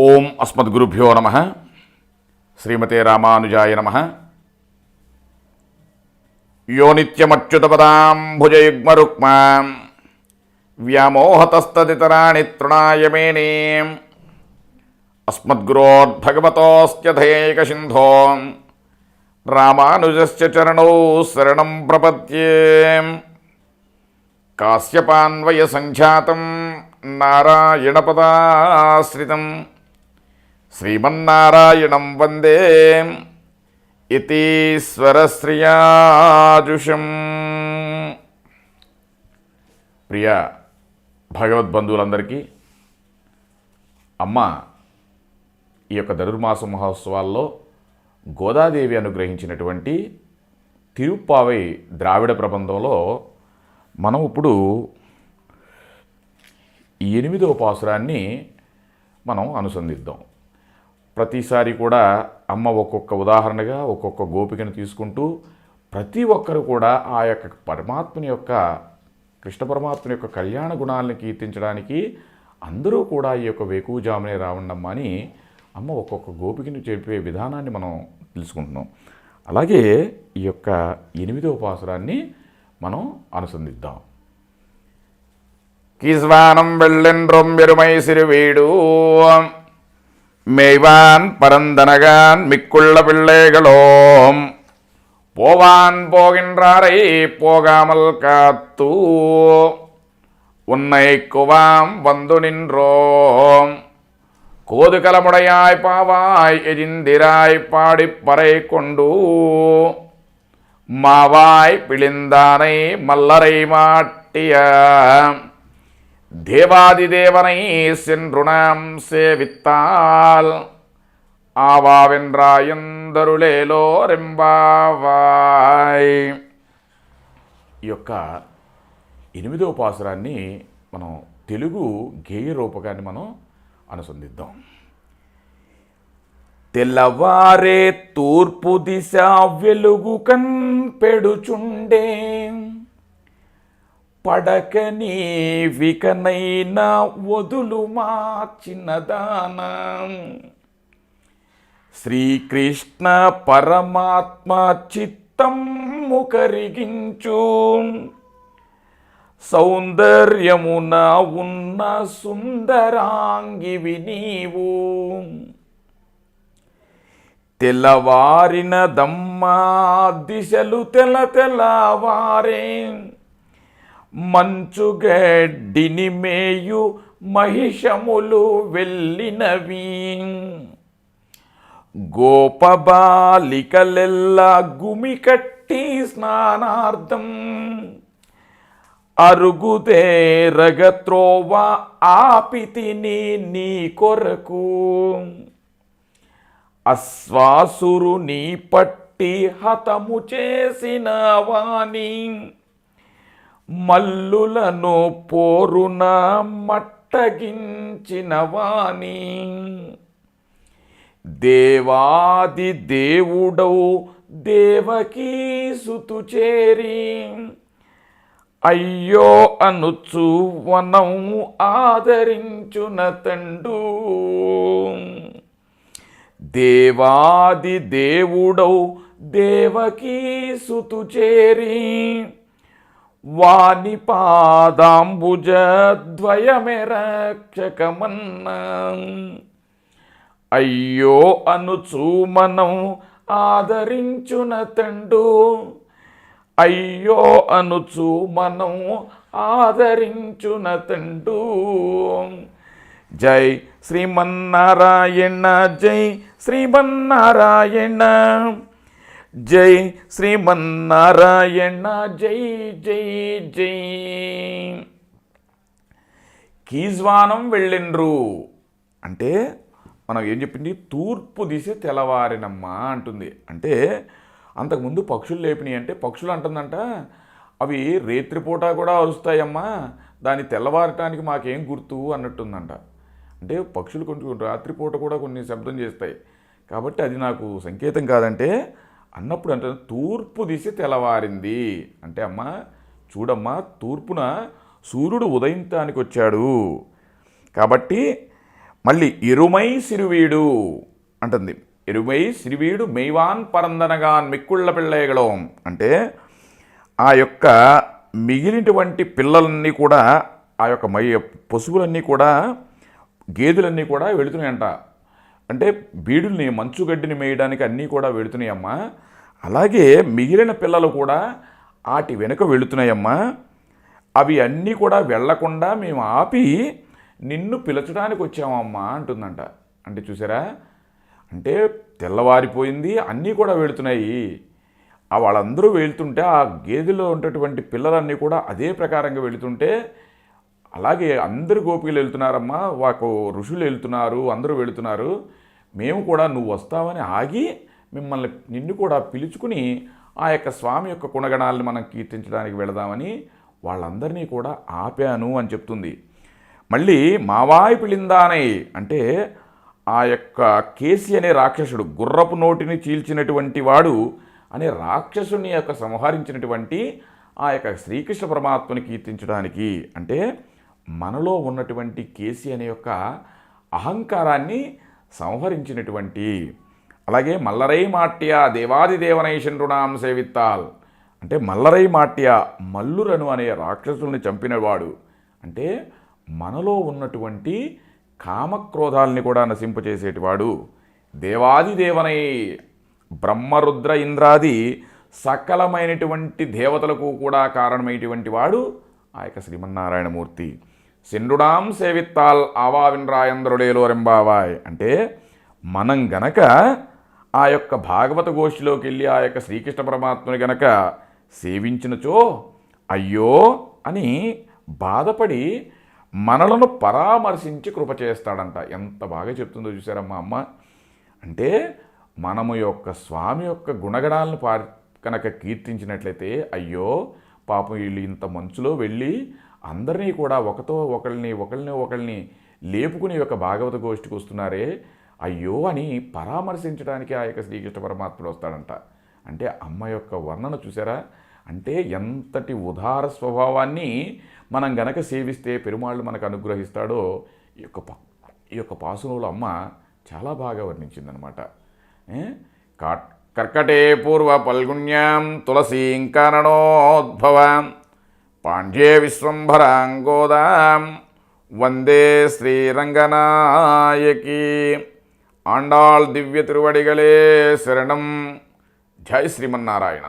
ఓం అస్మద్గురుభ్యో నమః. శ్రీమతే రామానుజాయ నమః. యో నిత్యమచ్యుతపదాంభుజయుగ్మరుక్మాం వ్యామోహతస్తదితరాణి తృణాయ మేనే అస్మద్గురోర్భగవతోస్య దయైకసింధో రామానుజస్య చరణౌ శరణం ప్రపద్యే. కాశ్యపాన్వయ సంఖ్యాతం నారాయణపదాశ్రితం శ్రీమన్నారాయణం వందే యతీశ్వరశ్రియాజుషం. ప్రియ భగవద్బంధువులందరికీ అమ్మ ఈ యొక్క ధనుర్మాస మహోత్సవాల్లో గోదాదేవి అనుగ్రహించినటువంటి తిరుప్పావై ద్రావిడ ప్రబంధంలో మనం ఇప్పుడు 8వ పాసురాన్ని మనం అనుసంధిద్దాం. ప్రతిసారి కూడా అమ్మ ఒక్కొక్క ఉదాహరణగా ఒక్కొక్క గోపికను తీసుకుంటూ ప్రతి ఒక్కరు కూడా ఆ యొక్క పరమాత్మని యొక్క కృష్ణ పరమాత్మని యొక్క కళ్యాణ గుణాలను కీర్తించడానికి అందరూ కూడా ఈ యొక్క వేకువజామునే రావండమ్మ అని అమ్మ ఒక్కొక్క గోపికను చెప్పే విధానాన్ని మనం తెలుసుకుంటున్నాం. అలాగే ఈ యొక్క 8వ పాసురాన్ని మనం అనుసంధిద్దాం. కీస్వానం వెళ్ళెన్రొం ఎరుమై సిరువీడు மேய்வான் பரந்தனகான் மிக்குள்ள பிள்ளைகளோம் போவான் போகின்றாரை போகாமல் காத்து உன்னை குவாம் வந்து நின்றோம் கோதுகலமுடையாய் பாவாய் எஜிந்திராய் பாடிப்பறை கொண்டு மாவாய் பிழிந்தானை மல்லரை மாட்டிய தேவாதிதேவனை சென்றுணாம் சேவித்தால் ఆవావెంద్రాయందరులేలోరెంబావాయ్. ఈ యొక్క 8వ పాసురాన్ని మనం తెలుగు గేయ రూపకాన్ని మనం అనుసంధిద్దాం. తెల్లవారే తూర్పు దిశ వెలుగు కన్పెడుచుండే పడకని వికనైనా వదులు మా చిన్నదానం శ్రీకృష్ణ పరమాత్మ చిత్తము కరిగించు సౌందర్యమున ఉన్న సుందరాంగివి నీవు తెల్లవారిన దమ్మా దిశలు తెల్లవారే మంచుగడ్డిని మేయు మహిషములు వెళ్ళినవి గోపబాలికలెల్లా గుమి కట్టి స్నానార్థం అరుగుదేరగత్రోవ ఆపితిని నీ కొరకు అశ్వాసురు నీ పట్టి హతము చేసిన వాణి మల్లులను పోరున మట్టగించిన వాణి దేవాది దేవుడవు దేవకీ సుతు చేరి అయ్యో అనుచు వనం ఆదరించున తండు దేవాది దేవుడవు దేవకీ సుతు చేరి వాని పాదాంబుజ ద్వయమే రక్షకమన్న అయ్యో అనుచు మనం ఆదరించున తండు అయ్యో అనుచు మనం ఆదరించున తండు. జై శ్రీమన్నారాయణ జై శ్రీమన్నారాయణ జై శ్రీమన్నారాయణ జై జై జై. కీజ్వానం వెళ్ళిండ్రు అంటే మనం ఏం చెప్పింది, తూర్పు దిశ తెల్లవారినమ్మా అంటుంది. అంటే అంతకుముందు పక్షులు లేపినాయి అంటే పక్షులు అంటుందంట అవి రేత్రిపూట కూడా అరుస్తాయమ్మా, దాన్ని తెల్లవారటానికి మాకేం గుర్తు అన్నట్టుందంట. అంటే పక్షులు కొంచెం రాత్రిపూట కూడా కొన్ని శబ్దం చేస్తాయి కాబట్టి అది నాకు సంకేతం కాదంటే అన్నప్పుడు అంటే తూర్పు దిశ తెల్లవారింది అంటే అమ్మ చూడమ్మా తూర్పున సూర్యుడు ఉదయించడానికి వచ్చాడు కాబట్టి మళ్ళీ ఎరుమై సిరువీడు అంటుంది. ఎరుమై సిరివీడు మెయ్వాన్ పరందనగాన్ మిక్కుళ్ళ పిళ్ళేగలం అంటే ఆ యొక్క మిగిలినటువంటి పిల్లలన్నీ కూడా ఆ యొక్క పశువులన్నీ కూడా గేదెలన్నీ కూడా వెళుతున్నాయంట. అంటే బీడుల్ని మంచుగడ్డిని మేయడానికి అన్నీ కూడా వెళుతున్నాయమ్మా. అలాగే మిగిలిన పిల్లలు కూడా వాటి వెనుక వెళుతున్నాయమ్మా. అవి అన్నీ కూడా వెళ్లకుండా మేము ఆపి నిన్ను పిలచడానికి వచ్చామమ్మా అంటుందంట. అంటే చూసారా, అంటే తెల్లవారిపోయింది, అన్నీ కూడా వెళుతున్నాయి. వాళ్ళందరూ వెళ్తుంటే ఆ గేదెలో ఉన్నటువంటి పిల్లలన్నీ కూడా అదే ప్రకారంగా వెళుతుంటే, అలాగే అందరు గోపికలు వెళ్తున్నారమ్మా, వాకు ఋషులు వెళ్తున్నారు, అందరూ వెళుతున్నారు, మేము కూడా నువ్వు వస్తావని ఆగి నిన్ను కూడా పిలుచుకుని ఆ యొక్క స్వామి యొక్క గుణగణాలను మనం కీర్తించడానికి వెళదామని వాళ్ళందరినీ కూడా ఆపాను అని చెప్తుంది. మళ్ళీ మావాయి పిలిందానై అంటే ఆ యొక్క కేసి అనే రాక్షసుడు, గుర్రపు నోటిని చీల్చినటువంటి వాడు అనే రాక్షసుని యొక్క సంహరించినటువంటి ఆ యొక్క శ్రీకృష్ణ పరమాత్మని కీర్తించడానికి, అంటే మనలో ఉన్నటువంటి కేసి అనే యొక్క అహంకారాన్ని సంహరించినటువంటి, అలాగే మల్లరై మాట్య దేవాదిదేవనైషణృణాం సేవిత్తాల్ అంటే మల్లరై మాట్య మల్లురను అనే రాక్షసుల్ని చంపినవాడు, అంటే మనలో ఉన్నటువంటి కామక్రోధాలని కూడా నశింపచేసేటివాడు. దేవాదిదేవనై బ్రహ్మరుద్ర ఇంద్రాది సకలమైనటువంటి దేవతలకు కూడా కారణమైనటువంటి వాడు ఆ యొక్క శ్రీమన్నారాయణమూర్తి. సిండుడాం సేవిత్తాల్ ఆవావిన్రాయంద్రుడేలో రెంబావాయ్ అంటే మనం గనక ఆ యొక్క భాగవత గోష్ఠిలోకి వెళ్ళి ఆ యొక్క శ్రీకృష్ణ పరమాత్మని గనక సేవించినచో అయ్యో అని బాధపడి మనలను పరామర్శించి కృప చేస్తాడంట. ఎంత బాగా చెప్తుందో చూసారమ్మా అమ్మ. అంటే మనము యొక్క స్వామి యొక్క గుణగణాలను కనుక కీర్తించినట్లయితే అయ్యో పాపం వీళ్ళు ఇంత మంచులో వెళ్ళి అందరినీ కూడా ఒకళ్ళని లేపుకుని యొక్క భాగవత గోష్ఠికి వస్తున్నారే అయ్యో అని పరామర్శించడానికి ఆ యొక్క శ్రీకృష్ణ పరమాత్ముడు వస్తాడంట. అంటే అమ్మ యొక్క వర్ణన చూసారా, అంటే ఎంతటి ఉదార స్వభావాన్ని మనం గనక సేవిస్తే పెరుమాళ్ళు మనకు అనుగ్రహిస్తాడో ఈ యొక్క పాసురంలో అమ్మ చాలా బాగా వర్ణించిందనమాట. కర్కటే పూర్వ పల్గుణ్యాం తులసీం కారణోద్భవాం పాండ్యే విశ్వంభరాం గోదాం వందే శ్రీరంగనాయకి ఆండాళ్ దివ్య తిరువడిగలే శరణం. జై శ్రీమన్నారాయణ.